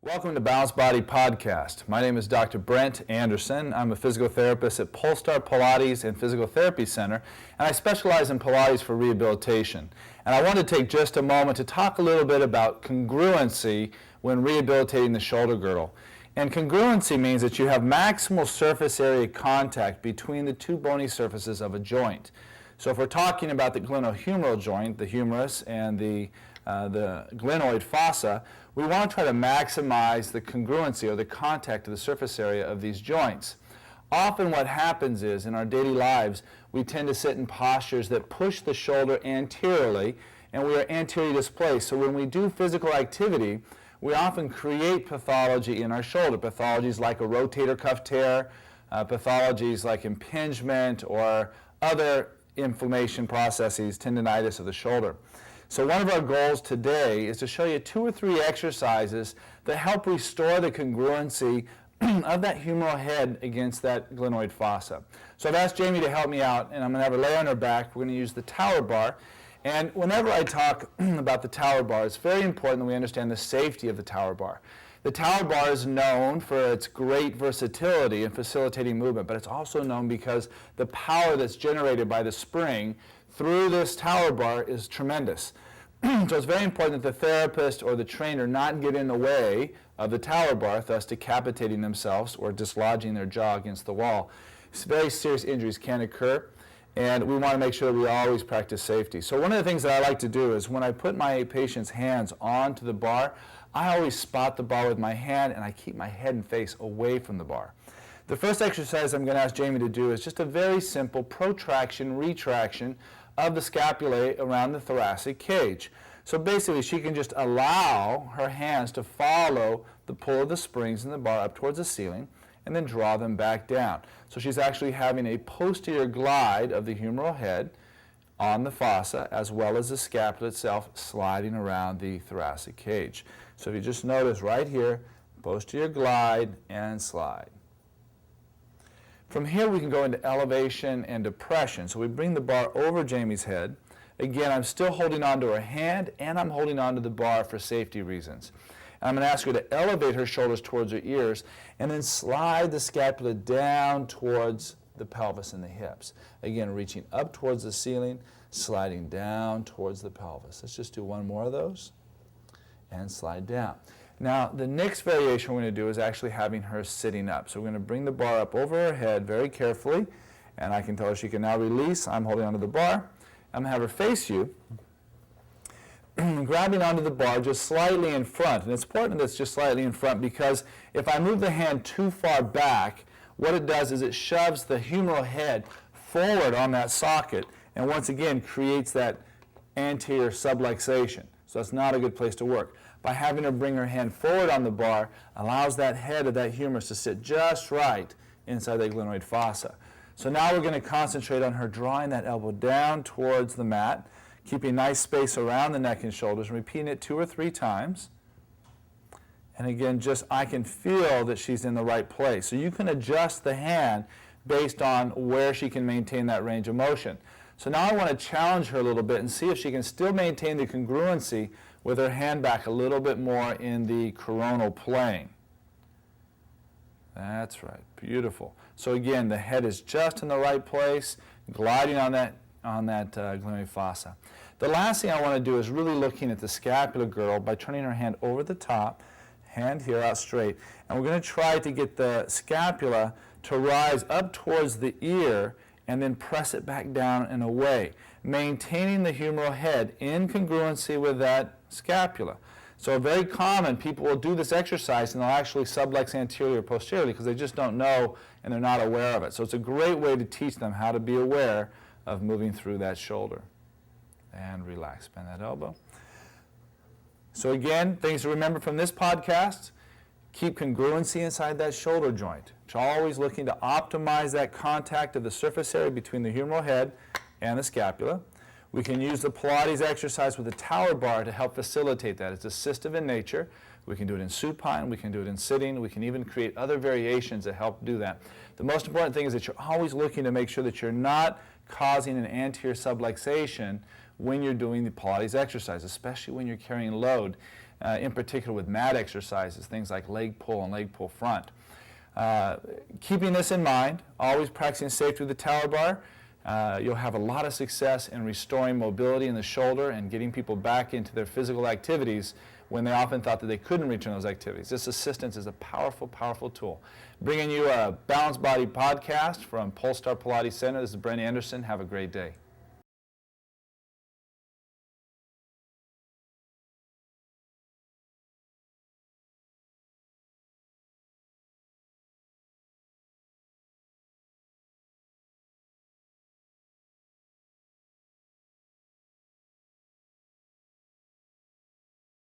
Welcome to Balanced Body Podcast. My name is Dr. Brent Anderson. I'm a physical therapist at Polestar Pilates and Physical Therapy Center, and I specialize in Pilates for rehabilitation. And I want to take just a moment to talk a little bit about congruency when rehabilitating the shoulder girdle. And congruency means that you have maximal surface area contact between the two bony surfaces of a joint. So if we're talking about the glenohumeral joint, the humerus, and the glenoid fossa, we want to try to maximize the congruency or the contact of the surface area of these joints. Often what happens is in our daily lives we tend to sit in postures that push the shoulder anteriorly and we are anteriorly displaced. So when we do physical activity, we often create pathology in our shoulder. Pathologies like a rotator cuff tear, pathologies like impingement or other inflammation processes, tendinitis of the shoulder. So one of our goals today is to show you 2 or 3 exercises that help restore the congruency of that humeral head against that glenoid fossa. So I've asked Jamie to help me out, and I'm going to have her lay on her back. We're going to use the tower bar. And whenever I talk about the tower bar, it's very important that we understand the safety of the tower bar. The tower bar is known for its great versatility in facilitating movement, but it's also known because the power that's generated by the spring through this tower bar is tremendous. So it's very important that the therapist or the trainer not get in the way of the tower bar, thus decapitating themselves or dislodging their jaw against the wall. Very serious injuries can occur, and we want to make sure that we always practice safety. So one of the things that I like to do is when I put my patient's hands onto the bar, I always spot the bar with my hand and I keep my head and face away from the bar. The first exercise I'm going to ask Jamie to do is just a very simple protraction, retraction of the scapulae around the thoracic cage. So basically she can just allow her hands to follow the pull of the springs in the bar up towards the ceiling and then draw them back down. So she's actually having a posterior glide of the humeral head on the fossa as well as the scapula itself sliding around the thoracic cage. So if you just notice right here, posterior glide and slide. From here we can go into elevation and depression. So we bring the bar over Jamie's head. Again, I'm still holding onto her hand and I'm holding onto the bar for safety reasons. And I'm going to ask her to elevate her shoulders towards her ears and then slide the scapula down towards the pelvis and the hips. Again, reaching up towards the ceiling, sliding down towards the pelvis. Let's just do one more of those and slide down. Now, the next variation we're going to do is actually having her sitting up. So we're going to bring the bar up over her head very carefully, and I can tell her she can now release. I'm holding onto the bar. I'm going to have her face you, grabbing onto the bar just slightly in front. And it's important that it's just slightly in front because if I move the hand too far back, what it does is it shoves the humeral head forward on that socket and once again creates that anterior subluxation. So that's not a good place to work. By having her bring her hand forward on the bar allows that head of that humerus to sit just right inside the glenoid fossa. So now we're going to concentrate on her drawing that elbow down towards the mat, keeping nice space around the neck and shoulders, and repeating it 2 or 3 times. And again, just I can feel that she's in the right place. So you can adjust the hand based on where she can maintain that range of motion. So now I want to challenge her a little bit and see if she can still maintain the congruency with her hand back a little bit more in the coronal plane. That's right, beautiful. So again, the head is just in the right place, gliding on that glenoid fossa. The last thing I want to do is really looking at the scapular girdle by turning her hand over the top, hand here out straight, and we're going to try to get the scapula to rise up towards the ear and then press it back down and away, maintaining the humeral head in congruency with that scapula. So very common, people will do this exercise and they'll actually sublux anteriorly or posteriorly because they just don't know and they're not aware of it. So it's a great way to teach them how to be aware of moving through that shoulder. And relax, bend that elbow. So again, things to remember from this podcast: keep congruency inside that shoulder joint. It's always looking to optimize that contact of the surface area between the humeral head and the scapula. We can use the Pilates exercise with the tower bar to help facilitate that. It's assistive in nature. We can do it in supine, we can do it in sitting, we can even create other variations that help do that. The most important thing is that you're always looking to make sure that you're not causing an anterior subluxation when you're doing the Pilates exercise, especially when you're carrying load, in particular with mat exercises, things like leg pull and leg pull front. Keeping this in mind, always practicing safety with the tower bar, you'll have a lot of success in restoring mobility in the shoulder and getting people back into their physical activities when they often thought that they couldn't return those activities. This assistance is a powerful, powerful tool. Bringing you a Balanced Body podcast from Polestar Pilates Center. This is Brent Anderson. Have a great day.